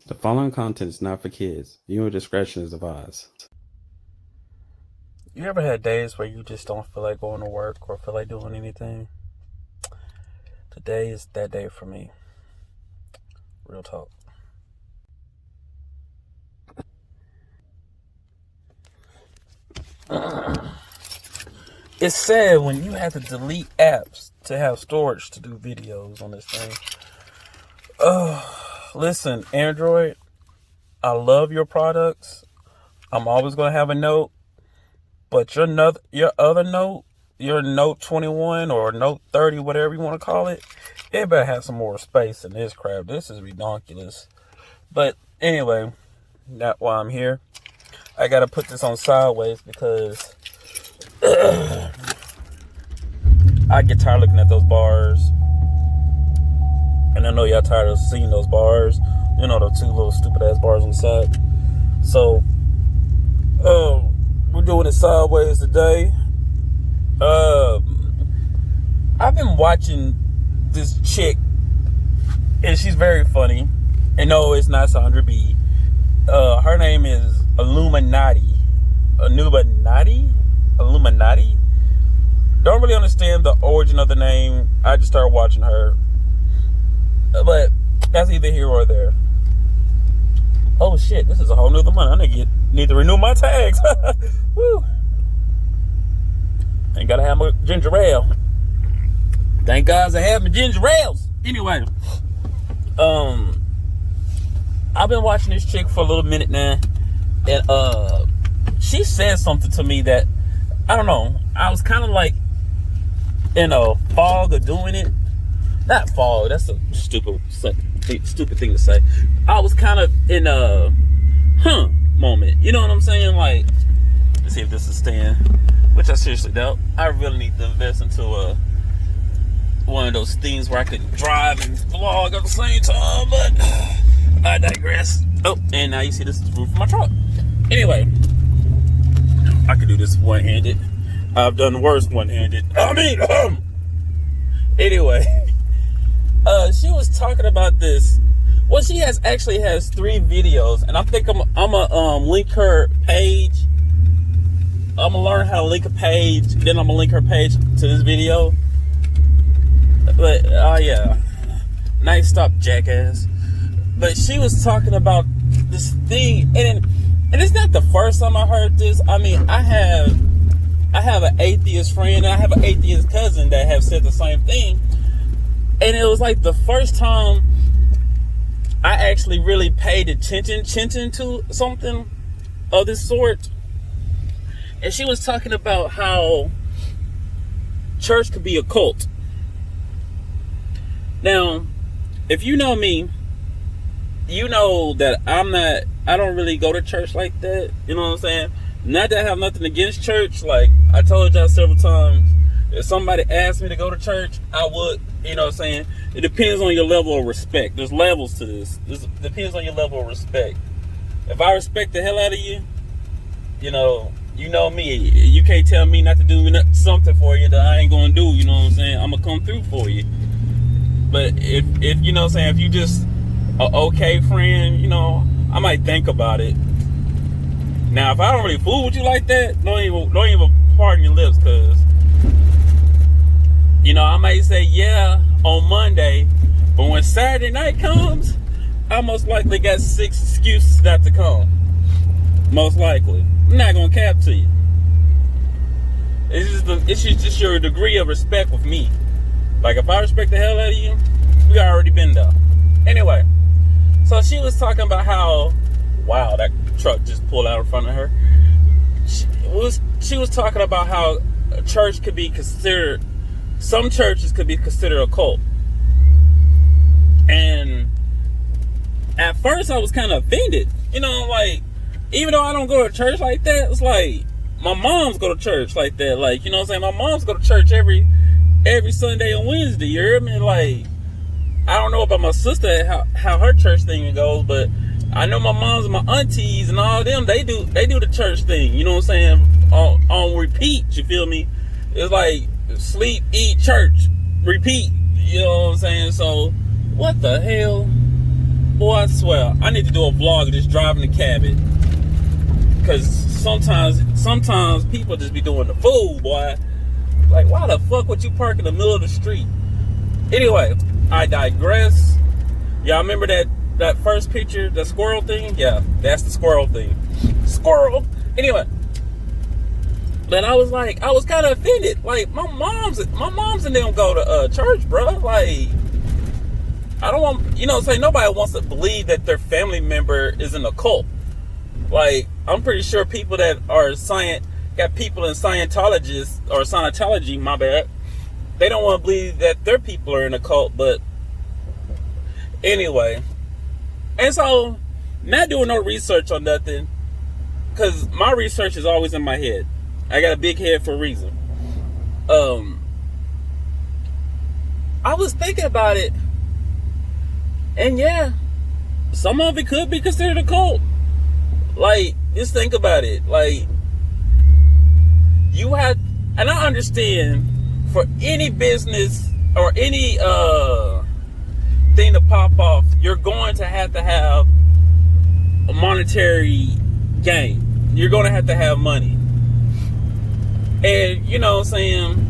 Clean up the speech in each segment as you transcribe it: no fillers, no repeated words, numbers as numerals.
The following content is not for kids. Viewer discretion is advised. You ever had days where you just don't feel like going to work or feel like doing anything? Today is that day for me. Real talk. It's sad when you have to delete apps to have storage to do videos on this thing. Listen, Android, I love your products. I'm always going to have a note. But your other note, your Note 21 or Note 30, whatever you want to call it, it better have some more space than this crap. This is ridiculous. But anyway, that's why I'm here. I got to put this on sideways because I get tired looking at those bars. And I know y'all tired of seeing those bars. You know, the two little stupid ass bars on the side. So, we're doing it sideways today. I've been watching this chick, and she's very funny. And no, it's not Sandra B. Her name is Illuminaughtii. Illuminaughtii. Don't really understand the origin of the name. I just started watching her, but that's either here or there. Oh shit, this is a whole nother month. I need to renew my tags. Woo. Ain't gotta have my ginger ale. Thank God I have my ginger ales. Anyway, I've been watching this chick for a little minute now, and she said something to me that, I don't know, I was kind of like in a fog of doing it. Not fog, that's a stupid thing to say. I was kind of in a moment. You know what I'm saying? Like, let's see if this is staying, which I seriously doubt. I really need to invest into one of those things where I can drive and vlog at the same time, but I digress. Oh, and now you see this is the roof of my truck. Anyway, I could do this one-handed. I've done worse one-handed. Anyway. She was talking about this. Well, she actually has 3 videos, and I think I'm gonna link her page. I'm gonna learn how to link a page, then I'm gonna link her page to this video. But yeah, nice stop, jackass. But she was talking about this thing, and it's not the first time I heard this. I mean, I have an atheist friend, and I have an atheist cousin that have said the same thing. And it was like the first time I actually really paid attention to something of this sort. And she was talking about how church could be a cult. Now, if you know me, you know that I don't really go to church like that. You know what I'm saying? Not that I have nothing against church. Like I told y'all several times, if somebody asked me to go to church, I would. You know what I'm saying? It depends on your level of respect. There's levels to this. It depends on your level of respect. If I respect the hell out of you, you know me. You can't tell me not to do something for you that I ain't gonna do. You know what I'm saying? I'm gonna come through for you. But if you know what I'm saying, if you just an okay friend, you know, I might think about it. Now, if I don't really fool with you like that, don't even pardon your lips, cause you know, I may say yeah on Monday, but when Saturday night comes, I most likely got 6 excuses not to come. Most likely. I'm not gonna cap to you. It's just your degree of respect with me. Like, if I respect the hell out of you, we already been there. Anyway, so she was talking about how, wow, that truck just pulled out in front of her. She was talking about how a church could be considered, some churches could be considered a cult. And at first I was kind of offended. You know, like, even though I don't go to church like that, it's like, my moms go to church like that. Like, you know what I'm saying? My moms go to church every Sunday and Wednesday. You hear me? Like, I don't know about my sister, how her church thing goes, but I know my moms and my aunties and all of them, they do the church thing. You know what I'm saying? On repeat, you feel me? It's like sleep, eat, church, repeat. You know what I'm saying? So, what the hell? Boy, I swear, I need to do a vlog of just driving the cabin. Cause sometimes people just be doing the fool, boy. Like, why the fuck would you park in the middle of the street? Anyway, I digress. Y'all remember that first picture, the squirrel thing? Yeah, that's the squirrel thing. Squirrel. Anyway, then I was kind of offended. Like, my mom's and them go to church, bro. Like, I don't want, nobody wants to believe that their family member is in a cult. Like, I'm pretty sure people that are got people in Scientology, my bad, they don't want to believe that their people are in a cult. But anyway, and so, not doing no research on nothing, because my research is always in my head. I got a big head for a reason. I was thinking about it, and yeah, some of it could be considered a cult. Like, just think about it. Like, you have, and I understand, for any business or any thing to pop off, you're going to have a monetary gain. You're going to have money. And, you know what I'm saying?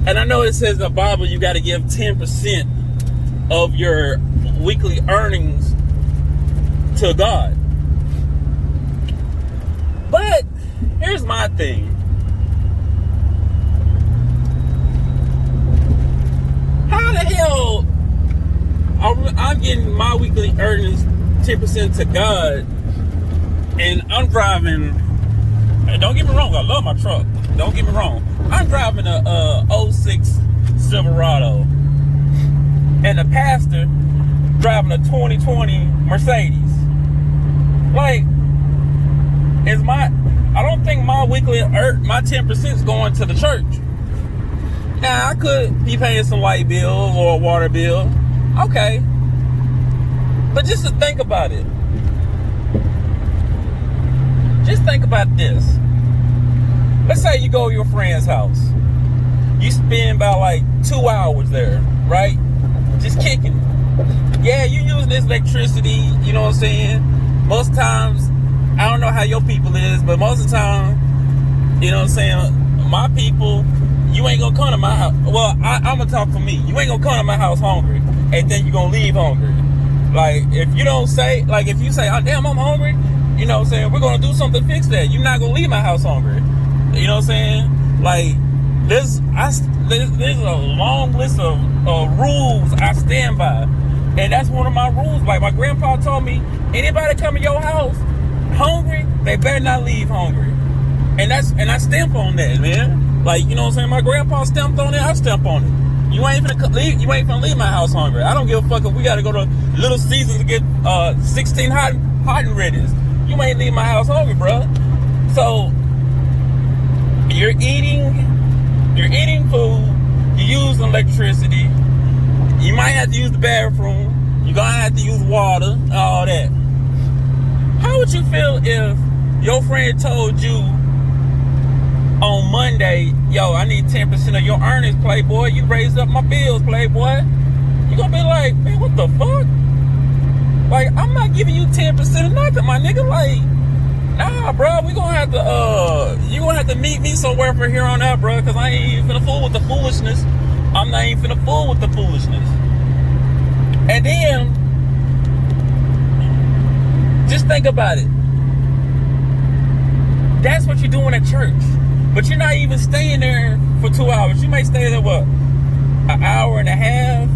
And I know it says in the Bible you got to give 10% of your weekly earnings to God. But here's my thing. How the hell I'm getting my weekly earnings 10% to God, and I'm driving, and don't get me wrong, I love my truck. Don't get me wrong. I'm driving a 06 Silverado, and the pastor driving a 2020 Mercedes. Like, I don't think my weekly my 10% is going to the church. Now, I could be paying some light bill or a water bill. Okay. But just to think about it. Just think about this. Let's say you go to your friend's house. You spend about like 2 hours there, right? Just kicking. Yeah, you using this electricity, you know what I'm saying? Most times, I don't know how your people is, but most of the time, you know what I'm saying, my people, you ain't gonna come to my house. Well, I'm gonna talk for me. You ain't gonna come to my house hungry, and then you gonna leave hungry. Like, if you say, oh, damn, I'm hungry, you know what I'm saying, we're gonna do something to fix that. You're not gonna leave my house hungry. You know what I'm saying? Like, there's a long list of rules I stand by. And that's one of my rules. Like, my grandpa told me, anybody come to your house hungry, they better not leave hungry. And I stamp on that, man. Like, you know what I'm saying? My grandpa stamped on it, I stamp on it. You ain't finna leave my house hungry. I don't give a fuck if we gotta go to Little Caesars to get 16 hot and readies. You ain't leave my house hungry, bro. So you're eating food, you're using electricity, you might have to use the bathroom, you're gonna have to use water, all that. How would you feel if your friend told you on Monday, yo, I need 10% of your earnings, playboy, you raised up my bills, playboy? You gonna be like, man, what the fuck? Like, I'm not giving you 10% of nothing, my nigga. Like, nah, bro, we gonna have to, you gonna have to meet me somewhere from here on out, bro, because I ain't even finna fool with the foolishness. I'm not even finna fool with the foolishness. And then, just think about it. That's what you're doing at church. But you're not even staying there for 2 hours. You may stay there, what, an hour and a half?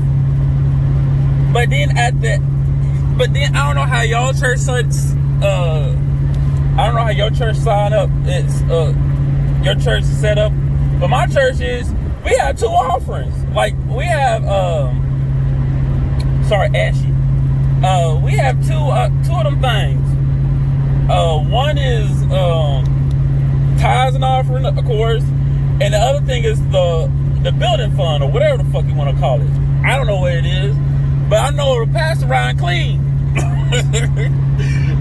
But then I don't know how y'all church starts, I don't know how your church sign up. It's your church is set up. But my church is, we have 2 offerings. Like, we have Ashy. We have two of them things. One is tithes and offering, of course, and the other thing is the building fund, or whatever the fuck you want to call it. I don't know what it is, but I know the pastor ride clean.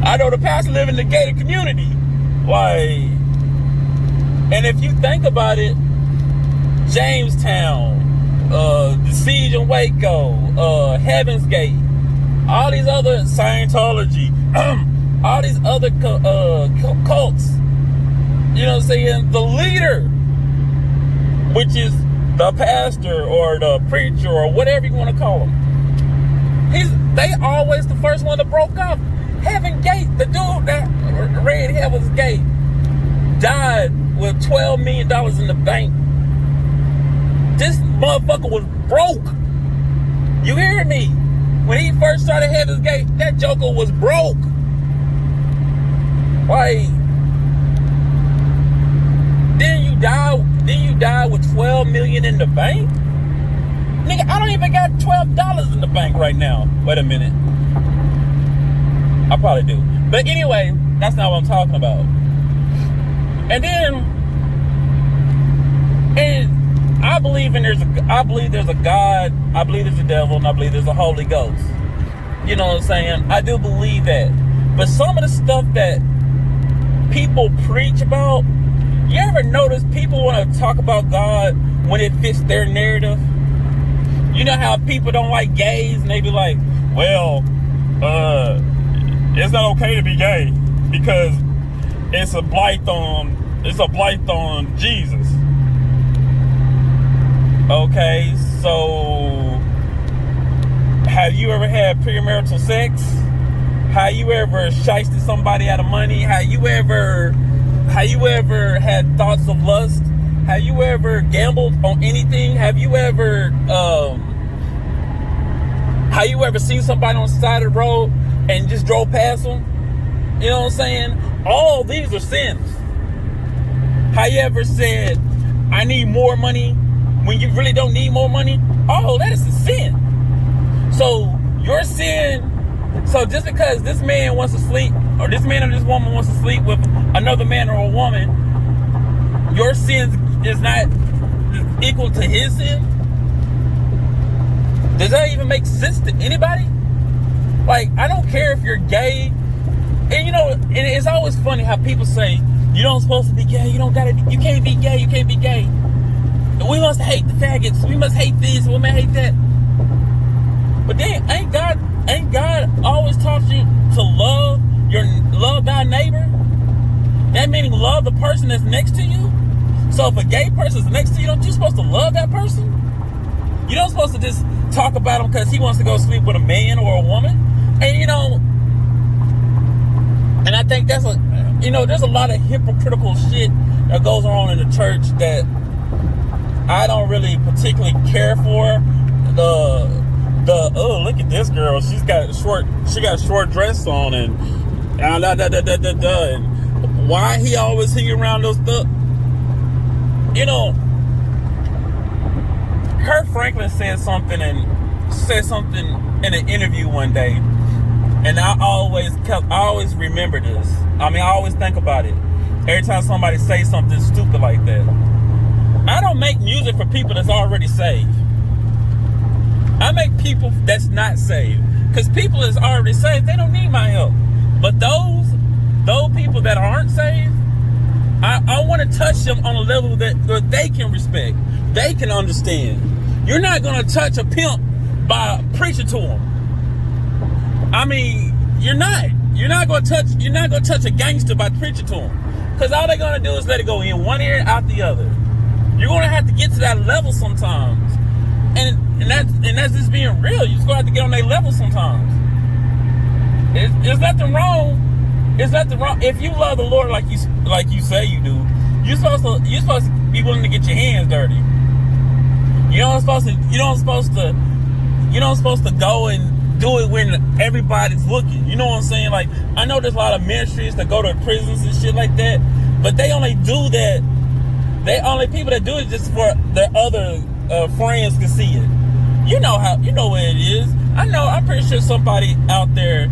I know the pastor live in the gated community. Like, and if you think about it, Jamestown, The Siege in Waco, Heaven's Gate, all these other Scientology, all these other cults. You know what I'm saying? The leader, which is the pastor or the preacher or whatever you want to call him. They always the first one that broke up. Heaven Gate, the dude that read Heaven's Gate, died with $12 million in the bank. This motherfucker was broke. You hear me? When he first started Heaven's Gate, that joker was broke. Like, then you die with $12 million in the bank? Nigga, I don't even got $12 in the bank right now. Wait a minute. I probably do. But anyway, that's not what I'm talking about. And then, I believe there's a God, I believe there's a devil, and I believe there's a Holy Ghost. You know what I'm saying? I do believe that. But some of the stuff that people preach about, you ever notice people want to talk about God when it fits their narrative? You know how people don't like gays and they be like, well, it's not okay to be gay because it's a blight on Jesus. Okay, so have you ever had premarital sex? Have you ever shysted somebody out of money? Have you ever had thoughts of lust? Have you ever gambled on anything? Have you ever seen somebody on the side of the road and just drove past them? You know what I'm saying? All these are sins. Have you ever said, I need more money when you really don't need more money? Oh, that is a sin. So your sin, so just because this man wants to sleep, or this man or this woman wants to sleep with another man or a woman, your sin is not equal to his sin? Does that even make sense to anybody? Like, I don't care if you're gay. And you know, and it's always funny how people say, you don't supposed to be gay, you can't be gay, you can't be gay. We must hate the faggots, we must hate this, we must hate that. But then ain't God always taught you to love thy neighbor? That meaning love the person that's next to you. So if a gay person's next to you, don't you supposed to love that person? You don't supposed to just talk about him because he wants to go sleep with a man or a woman. And you know, and I think there's a lot of hypocritical shit that goes on in the church that I don't really particularly care for. Oh, look at this girl. She got a short dress on and why he always hanging around those stuff. You know, Kurt Franklin said something in an interview one day, and I always remember this. I mean, I always think about it every time somebody says something stupid like that. I don't make music for people that's already saved. I make people that's not saved, because people that's already saved, they don't need my help. But those people that aren't saved, I want to touch them on a level that they can respect, they can understand. You're not gonna touch a pimp by preaching to him. I mean, you're not gonna touch a gangster by preaching to him, because all they're gonna do is let it go in one ear and out the other. You're gonna have to get to that level sometimes, and that's just being real. You just gonna have to get on that level sometimes. There's nothing wrong. There's nothing wrong if you love the Lord like you say you do. You're supposed to be willing to get your hands dirty. You don't supposed to go and do it when everybody's looking. You know what I'm saying? Like, I know there's a lot of ministries that go to prisons and shit like that, but they only do that. People that do it just for their other friends can see it. You know where it is. I'm pretty sure somebody out there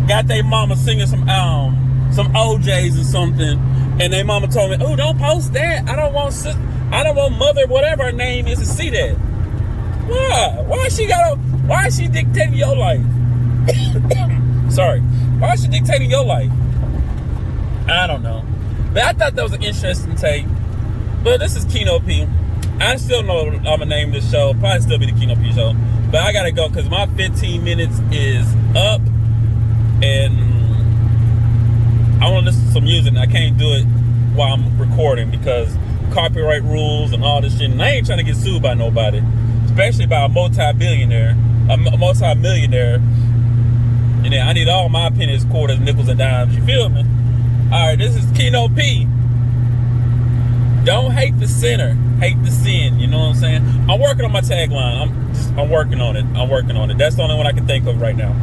got their mama singing some OJs or something, and their mama told me, "Oh, don't post that. I don't want mother, whatever her name is, to see that." Why? Why is she dictating your life? Sorry. Why is she dictating your life? I don't know. But I thought that was an interesting take. But this is Kino P. I still know I'm gonna name this show. Probably still be the Kino P Show. But I gotta go because my 15 minutes is up, and I want to listen to some music. And I can't do it while I'm recording because copyright rules and all this shit. And I ain't trying to get sued by nobody, especially by a multi-millionaire. And then I need all my pennies, quarters, nickels, and dimes. You feel me? All right, this is Kino P. Don't hate the sinner, hate the sin. You know what I'm saying? I'm working on my tagline. I'm working on it. That's the only one I can think of right now.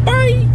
Bye.